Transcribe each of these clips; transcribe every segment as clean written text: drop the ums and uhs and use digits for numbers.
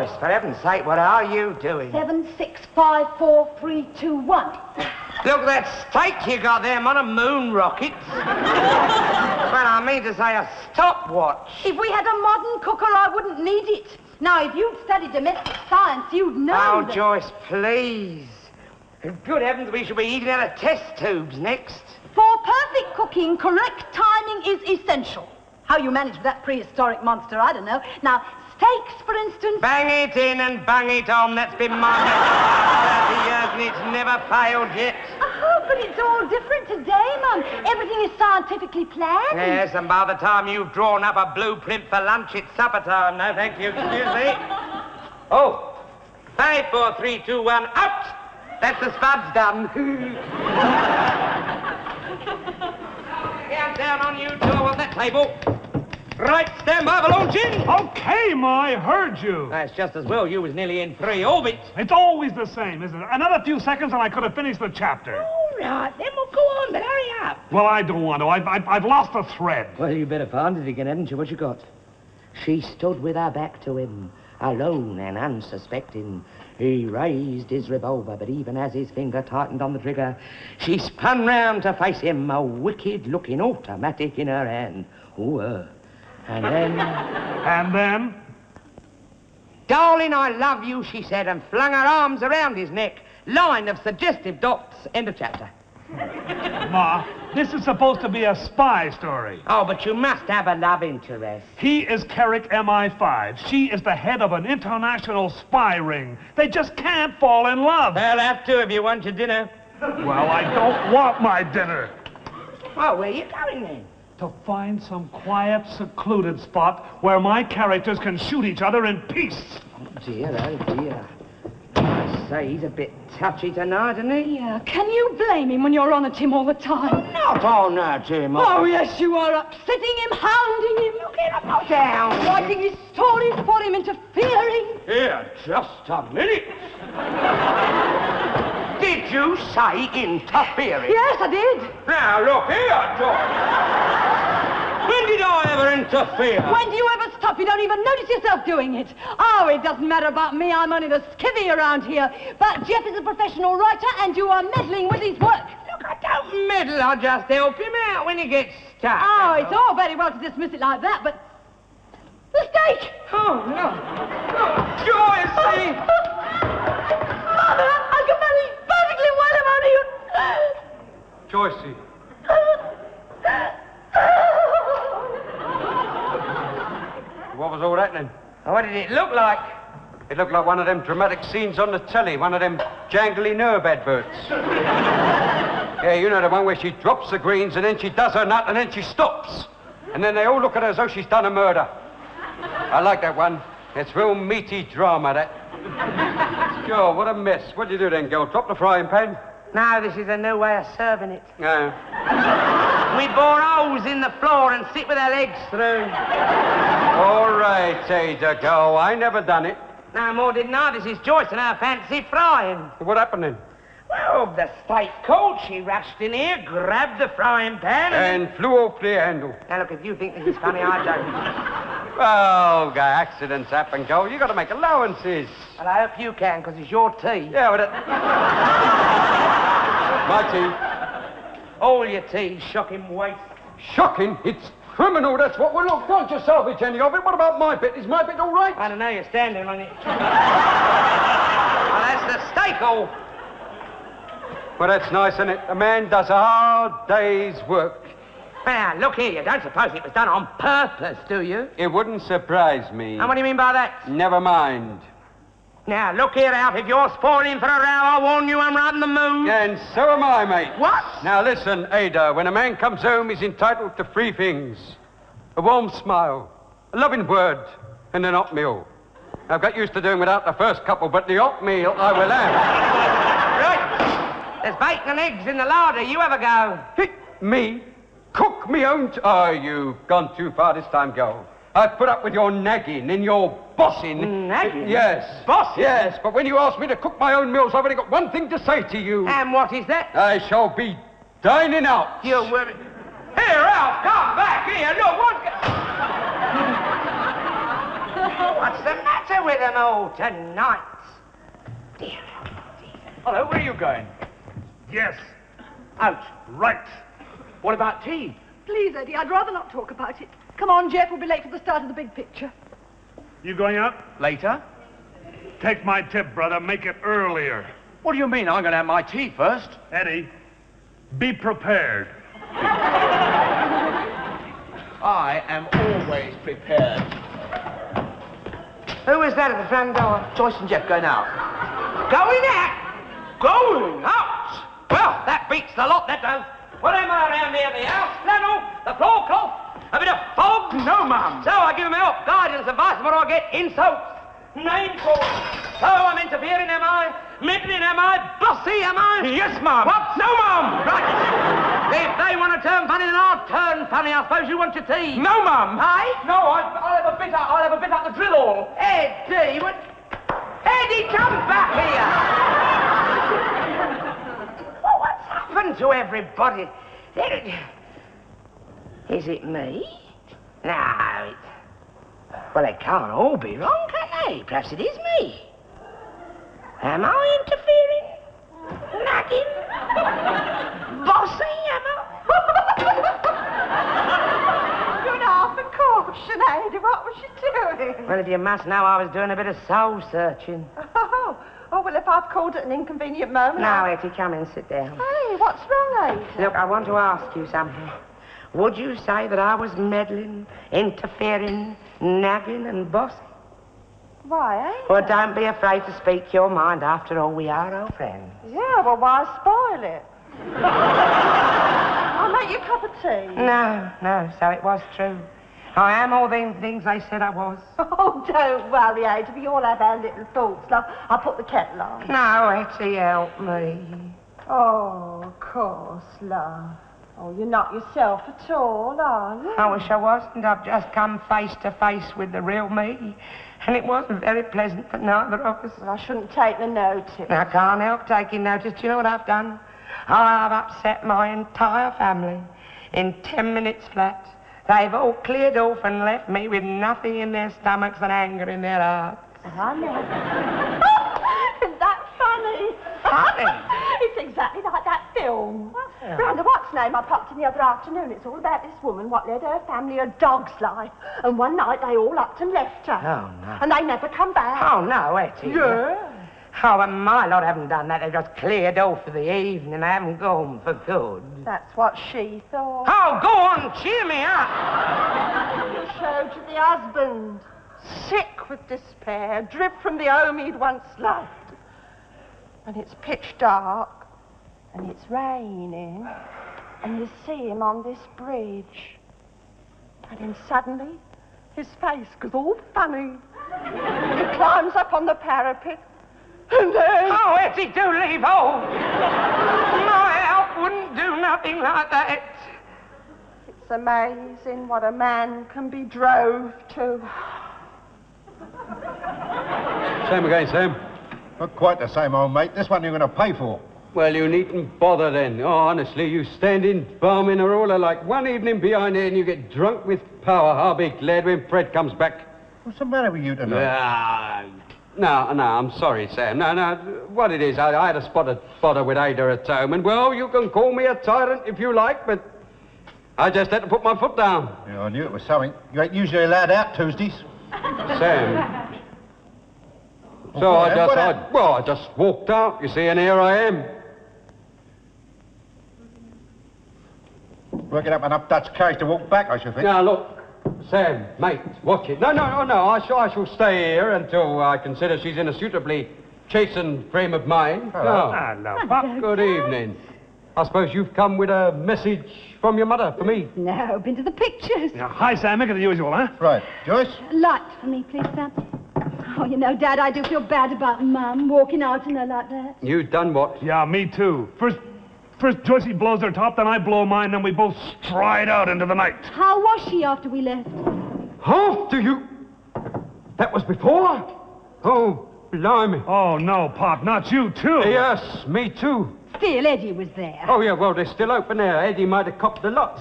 Joyce, for heaven's sake, what are you doing? 7, 6, 5, 4, 3, 2, 1. Look at that steak you got there, on a moon rocket. Well, I mean to say a stopwatch. If we had a modern cooker, I wouldn't need it. Now, if you'd studied domestic science, you'd know Oh, Joyce, please. Good heavens, we should be eating out of test tubes next. For perfect cooking, correct timing is essential. How you manage with that prehistoric monster, I don't know. Now, steaks, for instance... Bang it in and bang it on. That's been my method for 30 years and it's never failed yet. Oh, but it's all different today, Mum. Everything is scientifically planned. Yes, and by the time you've drawn up a blueprint for lunch, it's supper time. No, thank you. Excuse me. Oh, 5, 4, 3, 2, 1, out! That's the spuds done. Down on you two on that table. Right, stand by for launching. Okay, Ma, I heard you. That's just as well. You was nearly in 3 orbits. It's always the same, isn't it? Another few seconds and I could have finished the chapter. All right, then we'll go on, but hurry up. Well, I don't want to. I've lost the thread. Well, you better find it again, haven't you? What you got? She stood with her back to him, alone and unsuspecting. He raised his revolver, but even as his finger tightened on the trigger, she spun round to face him, a wicked-looking automatic in her hand. Ooh, and then... And then? Darling, I love you, she said, and flung her arms around his neck. Line of suggestive dots. End of chapter. Ma, this is supposed to be a spy story. Oh, but you must have a love interest. He is Carrick MI5. She is the head of an international spy ring. They just can't fall in love. They'll have to if you want your dinner. Well, I don't want my dinner. Oh, where are you going then? To find some quiet, secluded spot where my characters can shoot each other in peace. Oh, dear, oh, dear. I say, he's a bit touchy tonight, isn't he? Yeah, can you blame him when you're on at him all the time? Not on at him. Oh, yes, you are upsetting him, hounding him. Look at him, go down. Writing his stories for him, interfering. Here, just a minute. Did you say interfering? Yes, I did. Now, look here, George. When did I ever interfere? When do you ever stop? You don't even notice yourself doing it. Oh, it doesn't matter about me. I'm only the skivvy around here. But Jeff is a professional writer, and you are meddling with his work. Look, I don't meddle. I just help him out when he gets stuck. Oh, it's all very well to dismiss it like that, but... The steak! Oh, no. Oh, Joyce, see? Mother, I can manage perfectly well about you. Joycey. What was all that then? What did it look like? It looked like one of them dramatic scenes on the telly, one of them jangly nerve adverts. Yeah, you know the one where she drops the greens and then she does her nut and then she stops. And then they all look at her as though she's done a murder. I like that one. It's real meaty drama, that. Sure, what a mess. What'd you do then, girl? Drop the frying pan? No, this is a new way of serving it. No. We bore holes in the floor and sit with our legs through. All right, Ada, girl. I never done it. No more didn't I. This is Joyce and her fancy frying. What happened then? Well, the steak cold. She rushed in here, grabbed the frying pan And flew off the handle. Now, look, if you think this is funny, I don't. Well, accidents happen, girl. You got to make allowances. Well, I hope you can, because it's your tea. Yeah, but my tea. All your tea, shocking waste. Shocking? It's criminal, that's what. Well, look, don't you salvage any of it. What about my bit? Is my bit all right? I don't know, you're standing on it. Well, that's the steak all. Well, that's nice, isn't it? A man does a hard day's work. Now, look here, you don't suppose it was done on purpose, do you? It wouldn't surprise me. And what do you mean by that? Never mind. Now, look here, Alf, if you're spoiling for a row, I warn you I'm right in the mood. And so am I, mate. What? Now, listen, Ada, when a man comes home, he's entitled to 3 things. A warm smile, a loving word, and an hot meal. I've got used to doing without the first couple, but the hot meal I will have. Right. There's bacon and eggs in the larder. You have a go. Me? Cook me own... Oh, you've gone too far this time, girl. I've put up with your nagging and your bossing. Nagging? Yes. Bossing? Yes, but when you ask me to cook my own meals, I've only got one thing to say to you. And what is that? I shall be dining out. You will... Here, Alf, come back here. Look, what's... What's the matter with them all tonight? Dear. Hello, where are you going? Yes. Out. Right. What about tea? Please, Eddie, I'd rather not talk about it. Come on, Jeff, we'll be late for the start of the big picture. You going out? Later? Take my tip, brother. Make it earlier. What do you mean? I'm going to have my tea first. Eddie, be prepared. I am always prepared. Who was that at the front door? Joyce and Jeff going out. Going out? Going out? Well, that beats the lot, that does. What am I around here? The house flannel, the floor cloth, a bit of fog? No, Mum. So I give them help, guidance, advice, what do I get? Insults, name calls. So I'm interfering, am I? Meddling, am I? Bossy, am I? Yes, Mum. What? No, Mum. Right. If they want to turn funny, then I'll turn funny. I suppose you want your tea. No, Mum. Hey? No, I'll have a bit out the drill hall. Eddie, what? Eddie, come back here! Well, what's happened to everybody? Is it me? No, well, it can't all be wrong, can they? Perhaps it is me. Am I interfering? Nagging? Bossy, am I? Good half a caution, Ada. What was you doing? Well, if you must know, I was doing a bit of soul searching. Oh, well, if I've called at an inconvenient moment... Now, Hetty, come and sit down. Hey, what's wrong, Ada? Look, I want to ask you something. Would you say that I was meddling, interfering, nagging and bossy? Why, Ada? Well, don't be afraid to speak your mind. After all, we are old friends. Yeah, well, why spoil it? I'll make you a cup of tea. No, so it was true. I am all the things they said I was. Oh, don't worry, Ada. We all have our little thoughts, love. I'll put the kettle on. No, Hetty, help me. Oh, of course, love. Oh, you're not yourself at all, are you? I wish I wasn't. I've just come face to face with the real me. And it wasn't very pleasant for neither of us. Well, I shouldn't take no notice. I can't help taking notice. Do you know what I've done? I've upset my entire family in 10 minutes flat. They've all cleared off and left me with nothing in their stomachs and anger in their hearts. I know. Isn't that funny? Funny? It's exactly like that film. Round what's name I popped in the other afternoon. It's all about this woman what led her family a dog's life. And one night they all upped and left her. Oh, no. And they never come back. Oh, no, Hetty. Yeah. Oh, and my lot haven't done that. They've just cleared off for the evening. They haven't gone for good. That's what she thought. Oh, go on, cheer me up. It showed to the husband, sick with despair, drift from the home he'd once loved. And it's pitch dark, and it's raining, and you see him on this bridge. And then suddenly, his face goes all funny. He climbs up on the parapet, and then... Oh, Hetty, do leave home. My help wouldn't do nothing like that. It's amazing what a man can be drove to. Same again, Sam. Not quite the same, old mate. This one you're going to pay for. Well, you needn't bother then. Oh, honestly, you stand in barman or all like one evening behind there and you get drunk with power. I'll be glad when Fred comes back. What's the matter with you tonight? No, I'm sorry, Sam. No, what it is, I had a spot of bother with Ada at home, and, well, you can call me a tyrant if you like, but I just had to put my foot down. Yeah, I knew it was something. You ain't usually allowed out Tuesdays. Sam. So I just walked out, you see, and here I am. Working up enough Dutch courage to walk back, I should think. Now, look, Sam, mate, watch it. No, I shall stay here until I consider she's in a suitably chastened frame of mind. Hello. Hello, Pop. Good evening. I suppose you've come with a message from your mother for me. No, been to the pictures. Yeah, hi, Sam. Make it the usual, huh? Right. Joyce? Light for me, please, Sam. Oh, you know, Dad, I do feel bad about Mum walking out in her like that. You done what? Yeah, me too. First Joycey blows her top, then I blow mine, then we both stride out into the night. How was she after we left? After you? That was before? Oh, blimey. Oh, no, Pop, not you, too. Yes, me too. Still, Eddie was there. Oh, yeah, well, they're still open there. Eddie might have copped the lot.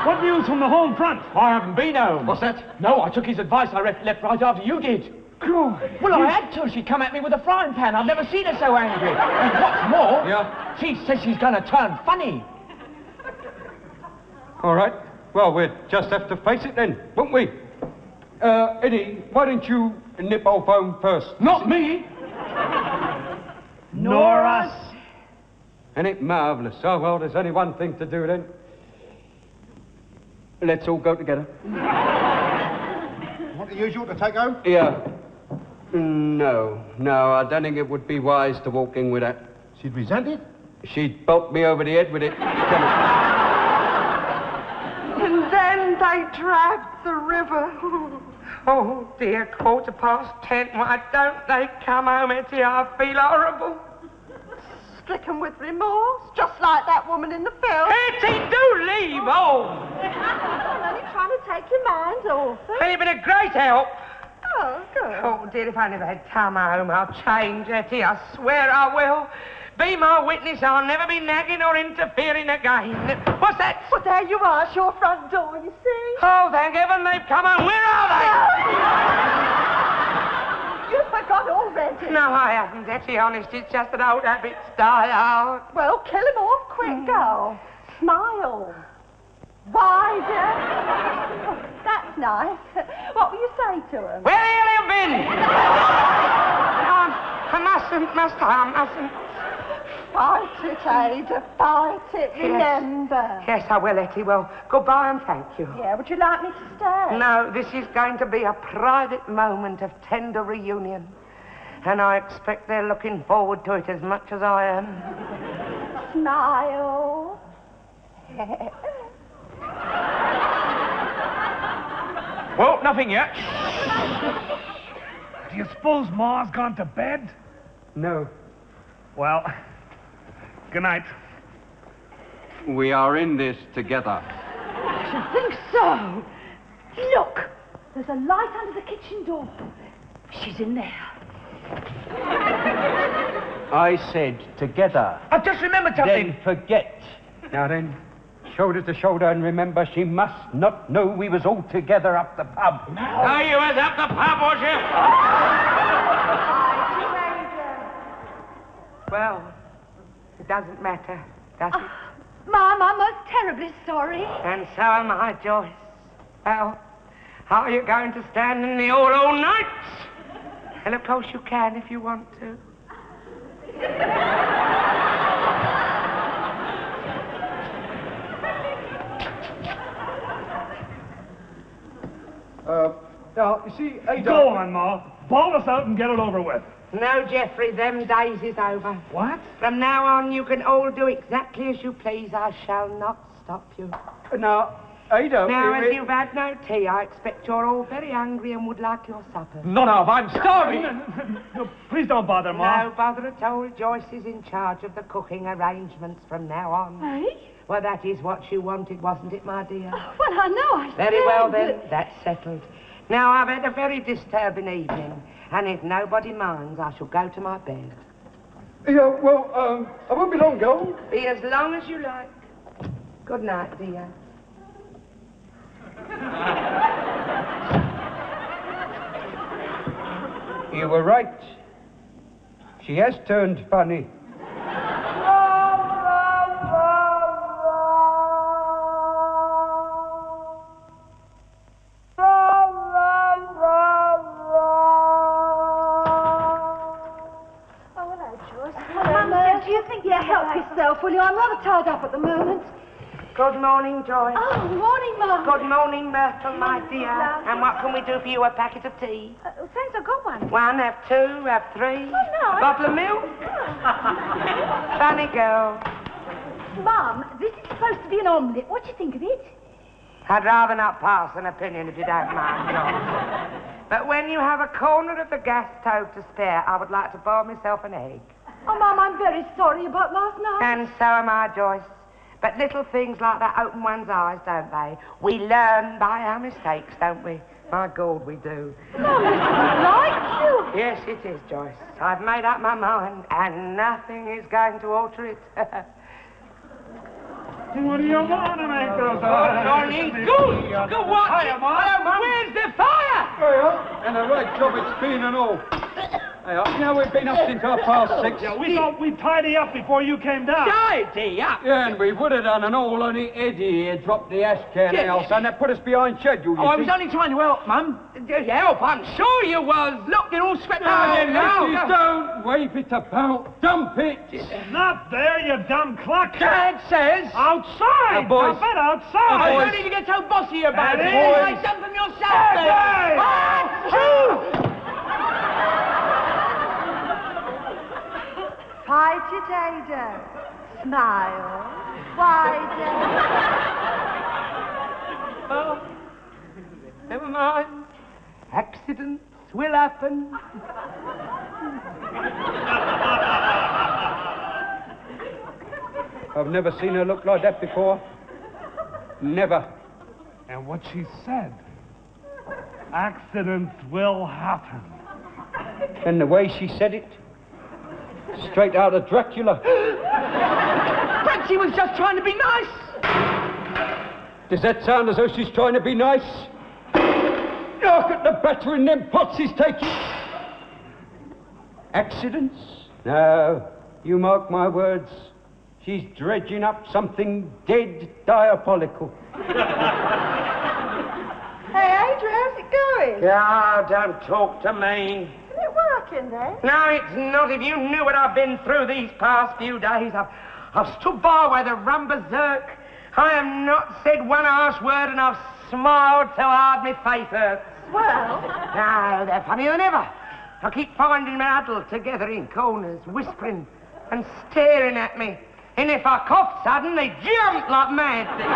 What news from the home front? I haven't been home. What's that? No, I took his advice. I left right after you did. God. Well, I had to. She come at me with a frying pan. I've never seen her so angry. And what's more, Yeah? she says she's going to turn funny. All right. Well, we'll just have to face it then, won't we? Eddie, why don't you nip off home first? Not me. Nor us. Ain't it marvellous? Oh, well, there's only one thing to do then. Let's all go together. Want the usual to take home? Yeah. No, I don't think it would be wise to walk in with that. She'd resent it? She'd bolt me over the head with it. And then they dragged the river. Oh, dear, 10:15. Why don't they come home, Hetty? I feel horrible. Stricken with remorse, just like that woman in the film. Hetty, do leave home. I'm only trying to take your mind off it. Well, you've been a great help. Oh, good. Oh, dear, if I never had come home, I'll change, Hetty. I swear I will. Be my witness, I'll never be nagging or interfering again. What's that? Well, there you are, it's your front door, you see. Oh, thank heaven they've come home. Where are You forgot already. they? No, I haven't, Hetty, honest. It's just that old habits die out. Well, kill him off quick, girl. Smile. Wider. Oh, that's nice. What will you say to him? Where the hell have you been? I mustn't. Fight it, Ada. Fight it, remember. Yes, I will, Hetty. Well, goodbye and thank you. Yeah, would you like me to stay? No, this is going to be a private moment of tender reunion. And I expect they're looking forward to it as much as I am. Smile. Well, nothing yet. Do you suppose Ma's gone to bed? No. Well, good night. We are in this together. I should think so. Look, there's a light under the kitchen door. She's in there. I said together. I've just remembered something. Then forget. Now then, shoulder to shoulder, and remember, she must not know we was all together up the pub. Oh, you was up the pub, was you? Well, it doesn't matter, does it? Mum, I'm most terribly sorry. And so am I, Joyce. Well, are you going to stand in the hall all night? And of course you can if you want to. Now, you see, Ada... Go on, Ma. Bawl us out and get it over with. No, Geoffrey, them days is over. What? From now on, you can all do exactly as you please. I shall not stop you. Now, Ada... Now, as you've had no tea, I expect you're all very hungry and would like your supper. Not half. I'm starving. No, please don't bother, Ma. No bother at all. Joyce is in charge of the cooking arrangements from now on. Eh? Well, that is what you wanted, wasn't it, my dear? Well, I know I Very said well, then. that- That's settled. Now, I've had a very disturbing evening, and if nobody minds, I shall go to my bed. Yeah, well, I won't be long, girl. Be as long as you like. Good night, dear. You were right. She has turned funny. Do you think you'll help yourself, will you? I'm rather tied up at the moment. Good morning, Joyce. Oh, morning, Mum. Good morning, Myrtle, my dear. And what can we do for you? A packet of tea? Thanks, I've got one. One, have two, have three. no, A bottle of milk? Funny girl. Mum, this is supposed to be an omelette. What do you think of it? I'd rather not pass an opinion if you don't mind, Joyce. But when you have a corner of the gas stove to spare, I would like to boil myself an egg. Oh, Mum, I'm very sorry about last night. And so am I, Joyce. But little things like that open one's eyes, don't they? We learn by our mistakes, don't we? My God, we do. Mum, this isn't like you. Yes, it is, Joyce. I've made up my mind, and nothing is going to alter it. What do you want to make those Darling, good. Good watch. Hiya, Mom. Hello, Mum. Where's the fire? And a right job it's been and all. Hey, you know, we've been up since 6:30. Yeah, we thought we'd tidy up before you came down. Tidy up. Yeah, and we would have done and all, only Eddie here dropped the ash can else, and that put us behind schedule, you I see. was only trying to help, Mum. Help, I'm sure you was. Look, you're all swept out again now. Don't wave it about. Dump it. Not there, you dumb cluck. Dad says... Outside. boys. Dump it outside. I don't need to get so bossy about it. Eddie. Say something from yourself, then. Eddie. Ah, Fight it, Ada. Smile. Wider. Oh, never mind. Accidents will happen. I've never seen her look like that before. Never. And what she said. Accidents will happen. And the way she said it, straight out of Dracula. But she was just trying to be nice. Does that sound as though she's trying to be nice? Look at the battering them pots he's taking. Accidents? No, you mark my words. She's dredging up something dead diabolical. Hey, Ada, how's it going? Yeah, don't talk to me. Is it working then? No, it's not. If you knew what I've been through these past few days, I've stood by where the run berserk. I have not said one harsh word, and I've smiled so hard my face hurts. Well, No, they're funnier than ever. I keep finding them huddled together in corners, whispering and staring at me. And if I cough sudden, they jump like mad things.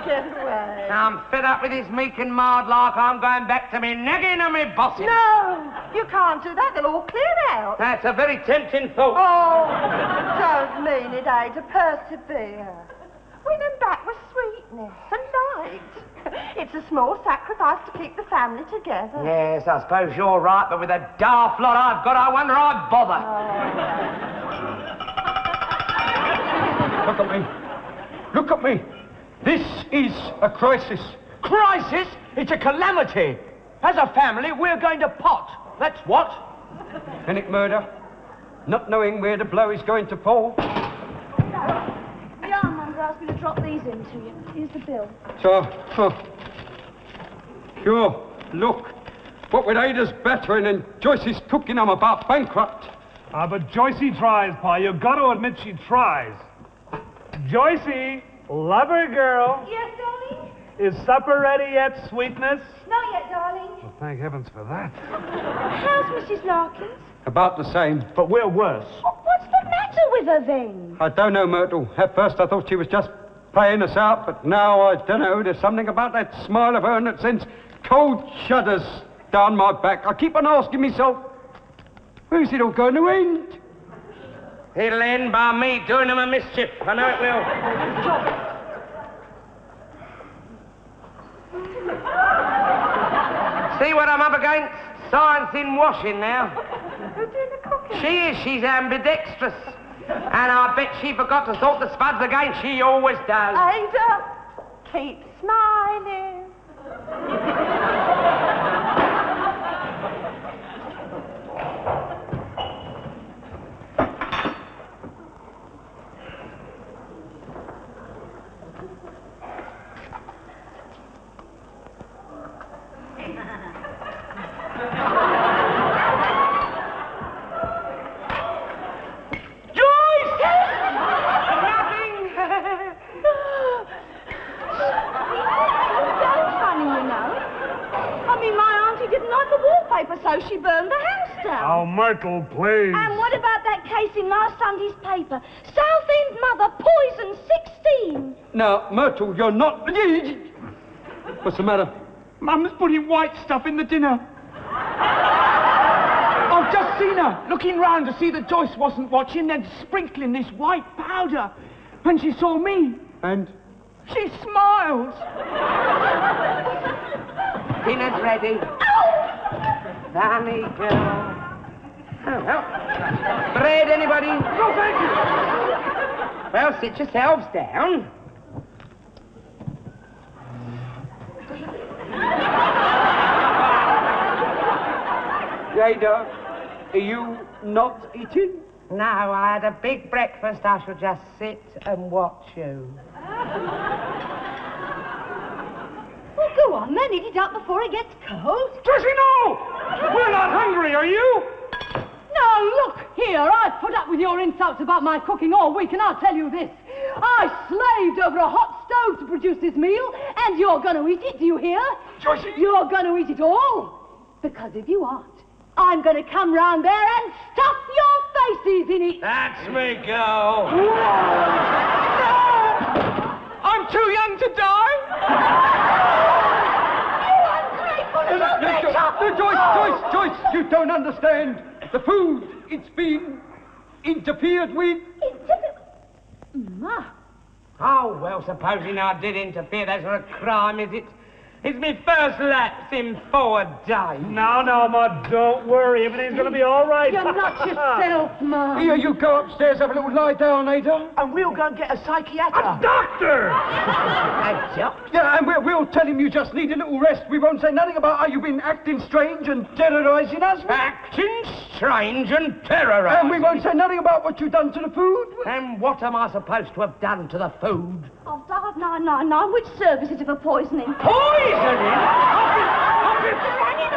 get away. I'm fed up with this meek and mild like. I'm going back to me nagging and me bossing. No, you can't do that. They'll all clear out. That's a very tempting thought. Oh, don't mean it, Ada. Persevere. Win them back with sweetness and light. It's a small sacrifice to keep the family together. Yes, I suppose you're right, but with the daft lot I've got, I wonder I'd bother. Look at me. Look at me. This is a crisis. Crisis? It's a calamity. As a family, we're going to pot. That's what. And it murder. Not knowing where the blow is going to fall. The Armand asked me to drop these in to you. Here's the bill. So, sure, look. What with Ada's battering and Joyce's cooking, I'm about bankrupt. Ah, but Joycey tries, Pa. You've got to admit she tries. Joycey, lover girl. Yes, darling? Is supper ready yet, sweetness? Not yet, darling. Well, thank heavens for that. How's Mrs. Larkins? About the same. But we're worse. What's the matter with her then? I don't know, Myrtle. At first I thought she was just playing us out, but now I don't know. There's something about that smile of hers that sends cold shudders down my back. I keep on asking myself, where's it all going to end? It'll end by me doing them a mischief. I know it will. See what I'm up against? Science in washing now. Who's doing the cooking? She is. She's ambidextrous. And I bet she forgot to sort the spuds again. She always does. Ada, keep smiling. So she burned the house down. Oh, Myrtle, please. And what about that case in last Sunday's paper? Southend mother poisoned 16. Now, Myrtle, you're not... What's the matter? Mum's putting white stuff in the dinner. I've just seen her looking round to see that Joyce wasn't watching, then sprinkling this white powder. When she saw me, And? she smiled. Dinner's ready. Funny girl. Oh, well. Bread, anybody? No, thank you. Well, sit yourselves down. Ada, are you not eating? No, I had a big breakfast. I shall just sit and watch you. Well, go on then. Eat it up before it gets cold. Joyce, no! We're not hungry, are you? Now, look here. I've put up with your insults about my cooking all week, and I'll tell you this. I slaved over a hot stove to produce this meal, and you're going to eat it, do you hear? Joyce! You're going to eat it all. Because if you aren't, I'm going to come round there and stuff your faces in it. That's me, girl. I'm too young to die. Joyce, you don't understand. The food, it's been interfered with. Ma. Oh, well, supposing I did interfere, that's not a crime, is it? It's me first lapse in 4 days. No, Ma, don't worry. Everything's going to be all right. You're not yourself, Ma. Here, you go upstairs, have a little lie down, Ada. And we'll go and get a psychiatrist. A doctor! A doctor? Yeah, and we'll tell him you just need a little rest. We won't say nothing about how you've been acting strange and terrorising us. Acting strange and terrorising. And we won't say nothing about what you've done to the food. And what am I supposed to have done to the food? Oh, dial 999. Which service is it for poisoning? Poisoning? Hanging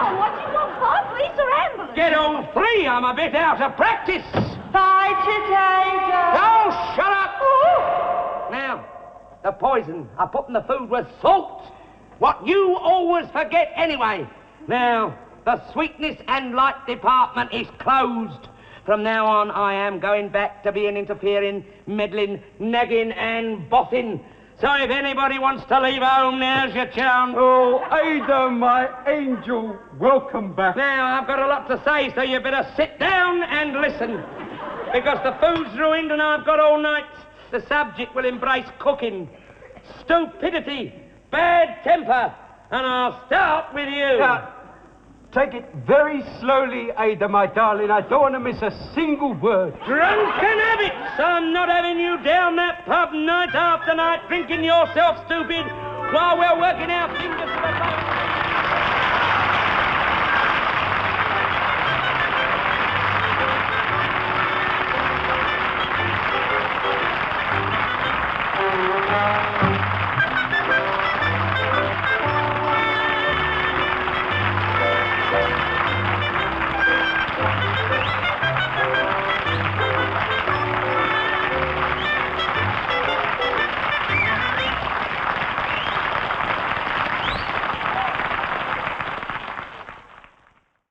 on. What do you want? 5 police or ambulance? Get all 3. I'm a bit out of practice. Fight it, Ada. Oh, shut up! Now, the poison I put in the food was salt. What you always forget anyway. Now, the sweetness and light department is closed. From now on, I am going back to being interfering, meddling, nagging and bossing. So if anybody wants to leave home, now's your chance. Oh, Ada, my angel, welcome back. Now, I've got a lot to say, so you better sit down and listen. Because the food's ruined and I've got all night. The subject will embrace cooking, stupidity, bad temper, and I'll start with you. Take it very slowly, Ada, my darling. I don't want to miss a single word. Drunken habits! I'm not having you down that pub night after night drinking yourself stupid while we're working our fingers to the bone.